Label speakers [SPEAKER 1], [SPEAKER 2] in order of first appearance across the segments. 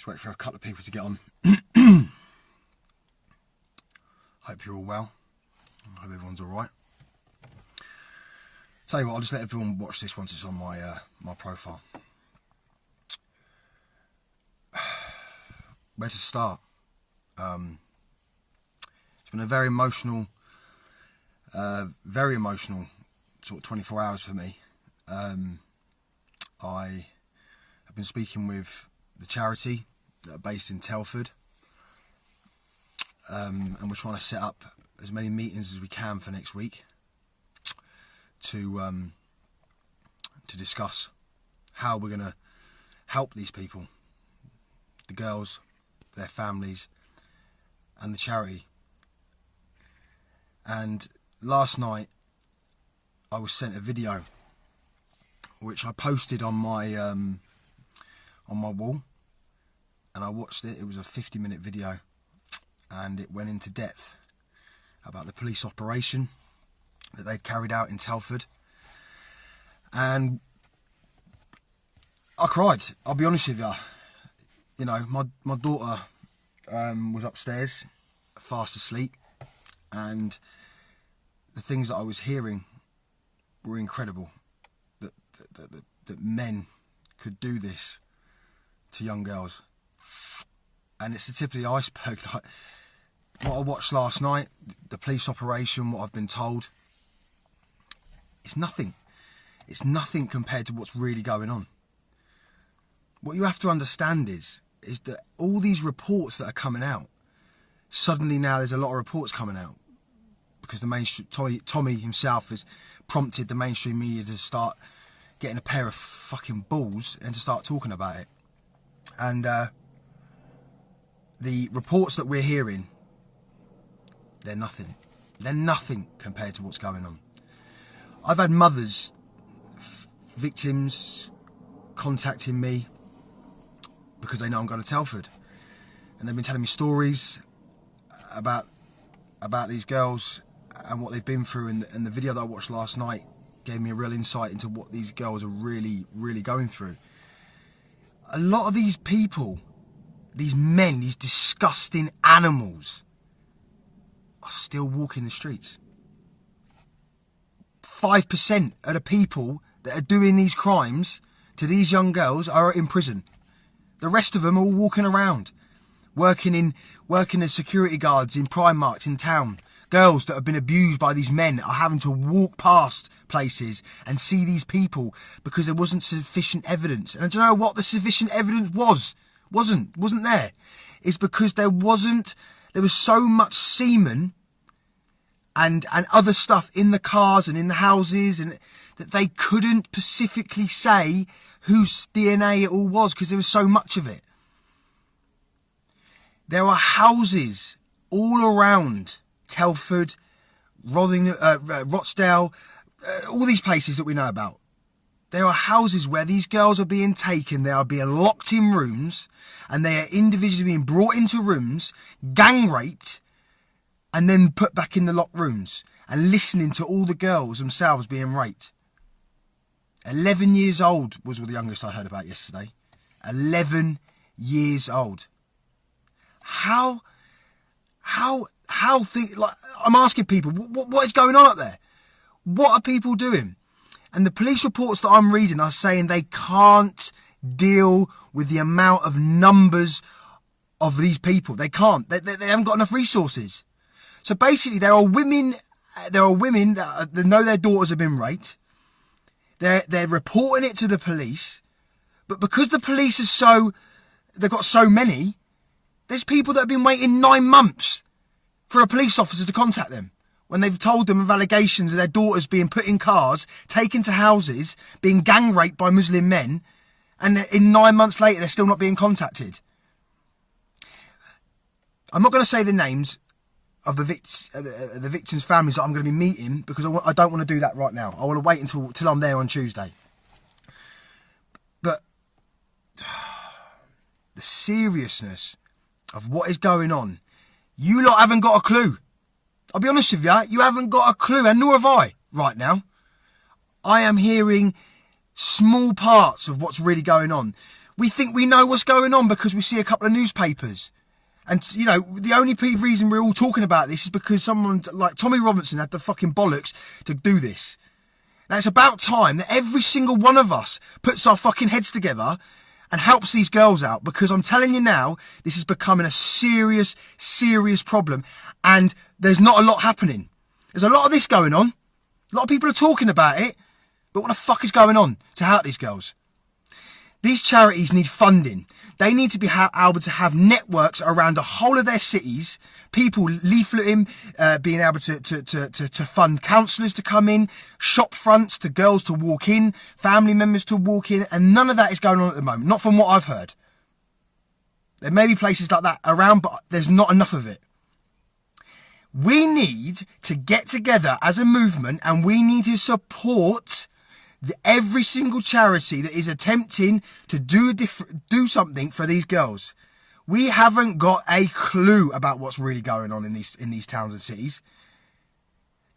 [SPEAKER 1] Just wait for a couple of people to get on. Hope you're all well. I hope everyone's all right. Tell you what, I'll just let everyone watch this once it's on my my profile. Where to start? It's been a very emotional sort of 24 hours for me. I have been speaking with the charity that are based in Telford, and we're trying to set up as many meetings as we can for next week to discuss how we're going to help these people, the girls, their families, and the charity. And last night I was sent a video which I posted on my wall, and I watched it. It was a 50-minute video, and it went into depth about the police operation that they'd carried out in Telford. And I cried, I'll be honest with you. You know, my daughter was upstairs, fast asleep, and the things that I was hearing were incredible. That men could do this to young girls. And it's the tip of the iceberg. Like, what I watched last night, the police operation, what I've been told, it's nothing. It's nothing compared to what's really going on. What you have to understand is that all these reports that are coming out, suddenly now there's a lot of reports coming out because the mainstream, Tommy himself has prompted the mainstream media to start getting a pair of fucking balls and to start talking about it. And the reports that we're hearing, they're nothing. They're nothing compared to what's going on. I've had mothers, victims, contacting me because they know I'm going to Telford, and they've been telling me stories about these girls and what they've been through. And the video that I watched last night gave me a real insight into what these girls are really, really going through. A lot of these people, these men, these disgusting animals, are still walking the streets. 5% of the people that are doing these crimes to these young girls are in prison. The rest of them are all walking around, working as security guards in Primarks in town. Girls that have been abused by these men are having to walk past places and see these people because there wasn't sufficient evidence. And do you know what the sufficient evidence wasn't there? It's because there was so much semen and other stuff in the cars and in the houses, and that they couldn't specifically say whose DNA it all was because there was so much of it. There are houses all around Telford, Rochdale, all these places that we know about. There are houses where these girls are being taken, they are being locked in rooms, and they are individually being brought into rooms, gang raped, and then put back in the locked rooms, and listening to all the girls themselves being raped. 11 years old was the youngest I heard about yesterday. 11 years old. I'm asking people, what is going on up there? What are people doing? And the police reports that I'm reading are saying they can't deal with the amount of numbers of these people. They can't. They haven't got enough resources. So basically, there are women that know their daughters have been raped. They're reporting it to the police, but because the police they've got so many, there's people that have been waiting 9 months for a police officer to contact them when they've told them of allegations of their daughters being put in cars, taken to houses, being gang raped by Muslim men, and in 9 months later they're still not being contacted. I'm not going to say the names of the victims' families that I'm going to be meeting because I don't want to do that right now. I want to wait until I'm there on Tuesday. But the seriousness of what is going on, you lot haven't got a clue. I'll be honest with you, you haven't got a clue, and nor have I right now. I am hearing small parts of what's really going on. We think we know what's going on because we see a couple of newspapers. And, you know, the only reason we're all talking about this is because someone like Tommy Robinson had the fucking bollocks to do this. Now, it's about time that every single one of us puts our fucking heads together and helps these girls out, because I'm telling you now, this is becoming a serious, serious problem, and there's not a lot happening. There's a lot of this going on. A lot of people are talking about it, but what the fuck is going on to help these girls? These charities need funding. They need to be able to have networks around the whole of their cities, people leafleting, being able to fund counsellors to come in, shop fronts to girls to walk in, family members to walk in, and none of that is going on at the moment, not from what I've heard. There may be places like that around, but there's not enough of it. We need to get together as a movement, and we need to support every single charity that is attempting to do something for these girls. We haven't got a clue about what's really going on in these towns and cities.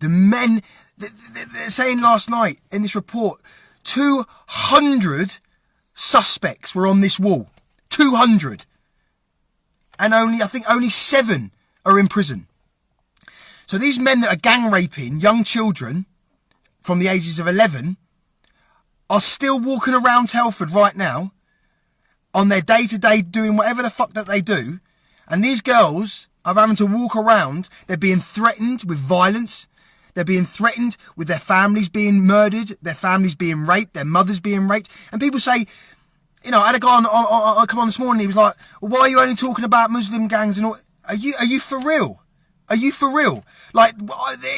[SPEAKER 1] The men, they're saying last night in this report, 200 suspects were on this wall. 200. And I think only 7 are in prison. So these men that are gang raping young children from the ages of 11 are still walking around Telford right now on their day-to-day doing whatever the fuck that they do. And these girls are having to walk around. They're being threatened with violence. They're being threatened with their families being murdered, their families being raped, their mothers being raped. And people say, you know, I had a guy come on this morning, he was like, well, why are you only talking about Muslim gangs and all? Are you for real? Are you for real? Like,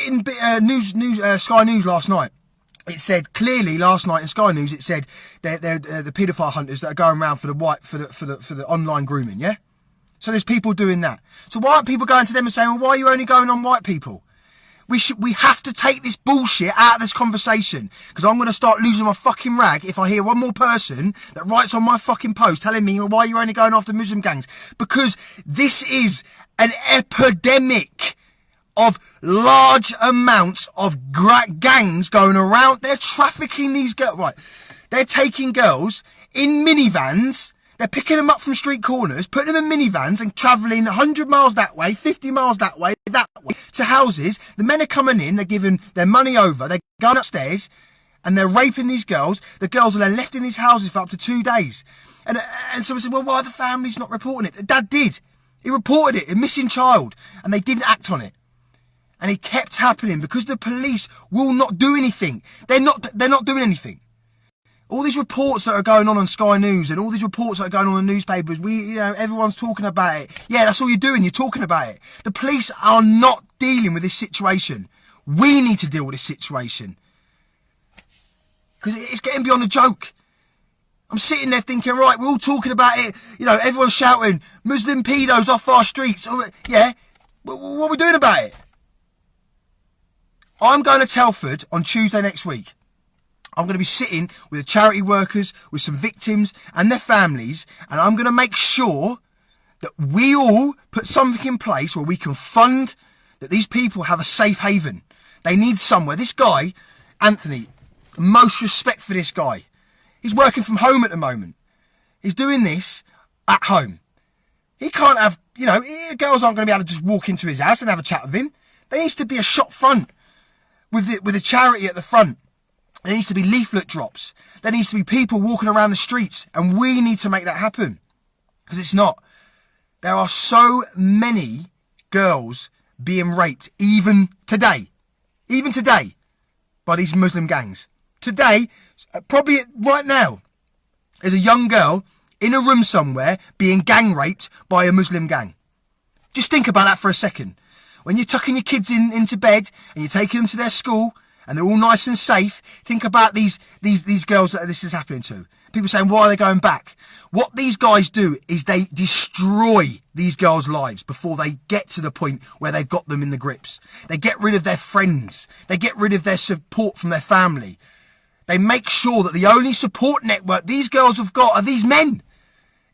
[SPEAKER 1] in Sky News last night, it said clearly last night in Sky News. It said they're the paedophile hunters that are going around for the online grooming. Yeah, so there's people doing that. So why aren't people going to them and saying, well, why are you only going on white people? We have to take this bullshit out of this conversation, because I'm going to start losing my fucking rag if I hear one more person that writes on my fucking post telling me, well, why are you only going after Muslim gangs? Because this is an epidemic of large amounts of gangs going around. They're trafficking these girls. Right. They're taking girls in minivans. They're picking them up from street corners, putting them in minivans and travelling 100 miles that way, 50 miles that way, to houses. The men are coming in. They're giving their money over. They're going upstairs and they're raping these girls. The girls are then left in these houses for up to 2 days. And so we said, well, why are the families not reporting it? Dad did. He reported it, a missing child, and they didn't act on it. And it kept happening because the police will not do anything. They're not doing anything. All these reports that are going on Sky News and all these reports that are going on in the newspapers, everyone's talking about it. Yeah, that's all you're doing. You're talking about it. The police are not dealing with this situation. We need to deal with this situation. Because it's getting beyond a joke. I'm sitting there thinking, right, we're all talking about it. You know, everyone's shouting, Muslim pedos off our streets. Yeah, what are we doing about it? I'm going to Telford on Tuesday next week. I'm going to be sitting with the charity workers, with some victims and their families, and I'm going to make sure that we all put something in place where we can fund that these people have a safe haven. They need somewhere. This guy, Anthony, most respect for this guy. He's working from home at the moment. He's doing this at home. He can't have, girls aren't going to be able to just walk into his house and have a chat with him. There needs to be a shop front with a charity at the front. There needs to be leaflet drops. There needs to be people walking around the streets. And we need to make that happen. Because it's not. There are so many girls being raped, even today, by these Muslim gangs. Today, probably right now, there's a young girl in a room somewhere being gang raped by a Muslim gang. Just think about that for a second. When you're tucking your kids into bed and you're taking them to their school and they're all nice and safe, think about these girls that this is happening to. People saying, why are they going back? What these guys do is they destroy these girls' lives before they get to the point where they've got them in the grips. They get rid of their friends. They get rid of their support from their family. They make sure that the only support network these girls have got are these men.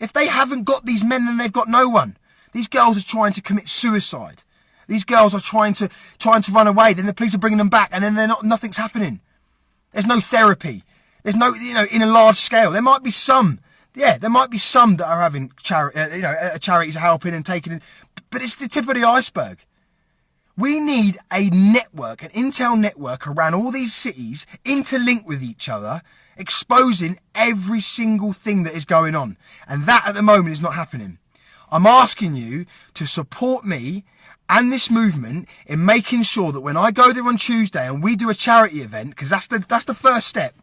[SPEAKER 1] If they haven't got these men, then they've got no one. These girls are trying to commit suicide. These girls are trying to run away. Then the police are bringing them back, and then nothing's happening. There's no therapy. There's no, in a large scale. There might be some Yeah, there might be some that are having charities are helping and taking it, but it's the tip of the iceberg. We need a network, an intel network around all these cities, interlinked with each other, exposing every single thing that is going on. And that at the moment is not happening. I'm asking you to support me and this movement in making sure that when I go there on Tuesday and we do a charity event, because that's the first step,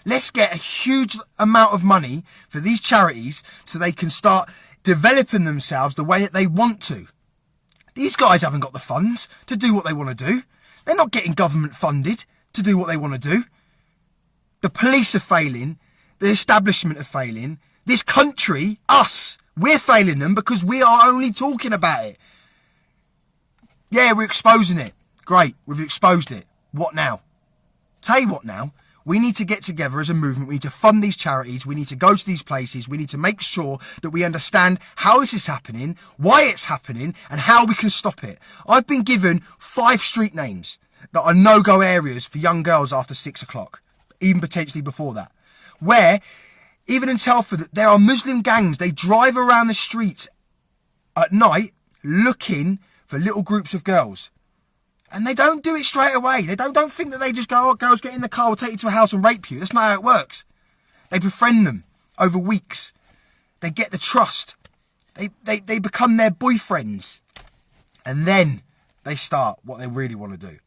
[SPEAKER 1] let's get a huge amount of money for these charities so they can start developing themselves the way that they want to. These guys haven't got the funds to do what they want to do. They're not getting government funded to do what they want to do. The police are failing. The establishment are failing. This country, us, we're failing them because we are only talking about it. Yeah, we're exposing it. Great, we've exposed it. What now? Tell you what now. We need to get together as a movement. We need to fund these charities. We need to go to these places. We need to make sure that we understand how this is happening, why it's happening, and how we can stop it. I've been given 5 street names that are no-go areas for young girls after 6 o'clock, even potentially before that, where, even in Telford, there are Muslim gangs. They drive around the streets at night looking for little groups of girls. And they don't do it straight away. They don't think that they just go, oh, girls, get in the car, we'll take you to a house and rape you. That's not how it works. They befriend them over weeks. They get the trust. They become their boyfriends. And then they start what they really want to do.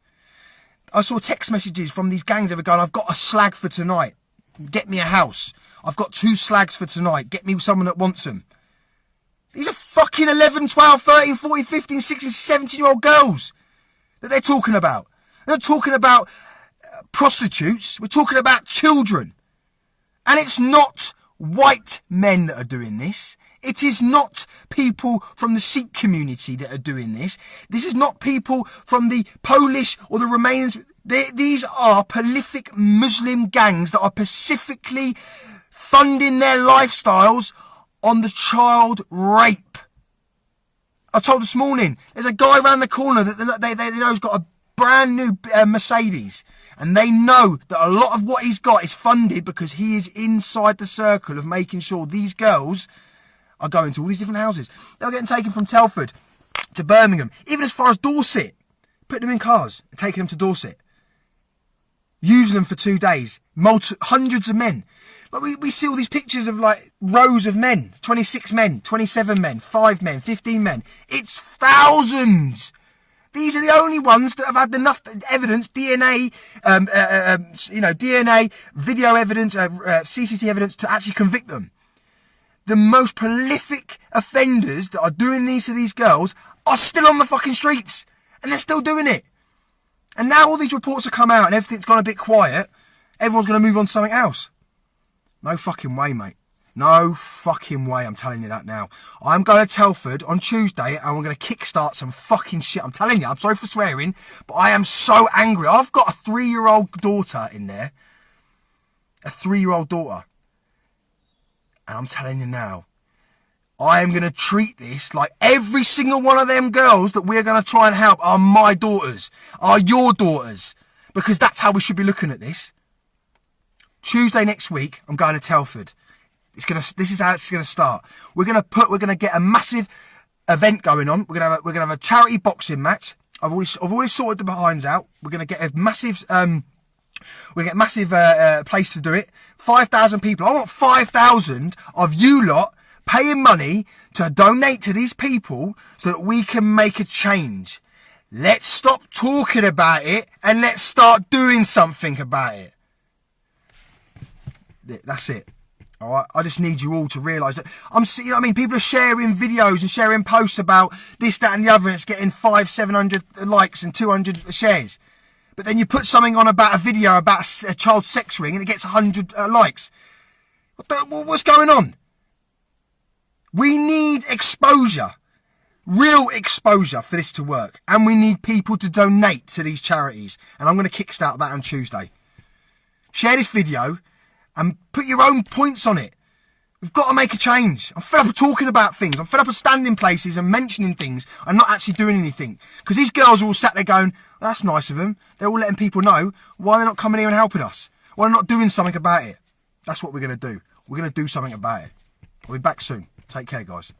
[SPEAKER 1] I saw text messages from these gangs that were going, I've got a slag for tonight. Get me a house. I've got 2 slags for tonight. Get me someone that wants them. These are fucking 11, 12, 13, 14, 15, 16, 17-year-old girls that they're talking about. They're not talking about prostitutes. We're talking about children. And it's not white men that are doing this. It is not people from the Sikh community that are doing this. This is not people from the Polish or the Romanians. These are prolific Muslim gangs that are specifically funding their lifestyles on the child rape. I told this morning, there's a guy around the corner that they know has got a brand new Mercedes. And they know that a lot of what he's got is funded because he is inside the circle of making sure these girls are going to all these different houses. They were getting taken from Telford to Birmingham, even as far as Dorset. Putting them in cars and taking them to Dorset. Using them for 2 days. Hundreds of men. Like we see all these pictures of like rows of men. 26 men, 27 men, 5 men, 15 men. It's thousands. These are the only ones that have had enough evidence, DNA, DNA, video evidence, CCTV evidence to actually convict them. The most prolific offenders that are doing these to these girls are still on the fucking streets. And they're still doing it. And now all these reports have come out and everything's gone a bit quiet. Everyone's going to move on to something else. No fucking way, mate. No fucking way, I'm telling you that now. I'm going to Telford on Tuesday and I'm going to kickstart some fucking shit. I'm telling you, I'm sorry for swearing, but I am so angry. I've got a 3-year-old daughter in there. A 3-year-old daughter. And I'm telling you now, I am going to treat this like every single one of them girls that we're going to try and help are my daughters, are your daughters. Because that's how we should be looking at this. Tuesday next week, I'm going to Telford. This is how it's going to start. We're going to get a massive event going on. We're going to have a charity boxing match. I've already sorted the behinds out. We're going to get a massive place to do it. 5,000 people. I want 5,000 of you lot paying money to donate to these people so that we can make a change. Let's stop talking about it and let's start doing something about it. That's it. All right. I just need you all to realise that people are sharing videos and sharing posts about this, that, and the other, and it's getting 500-700 likes and 200 shares. But then you put something on about a video about a child sex ring and it gets 100 likes. What's going on? We need exposure. Real exposure for this to work. And we need people to donate to these charities. And I'm going to kickstart that on Tuesday. Share this video and put your own points on it. We've got to make a change. I'm fed up of talking about things. I'm fed up of standing places and mentioning things and not actually doing anything. Because these girls are all sat there going, well, that's nice of them. They're all letting people know. Why they're not coming here and helping us? Why they're not doing something about it? That's what we're going to do. We're going to do something about it. I'll be back soon. Take care, guys.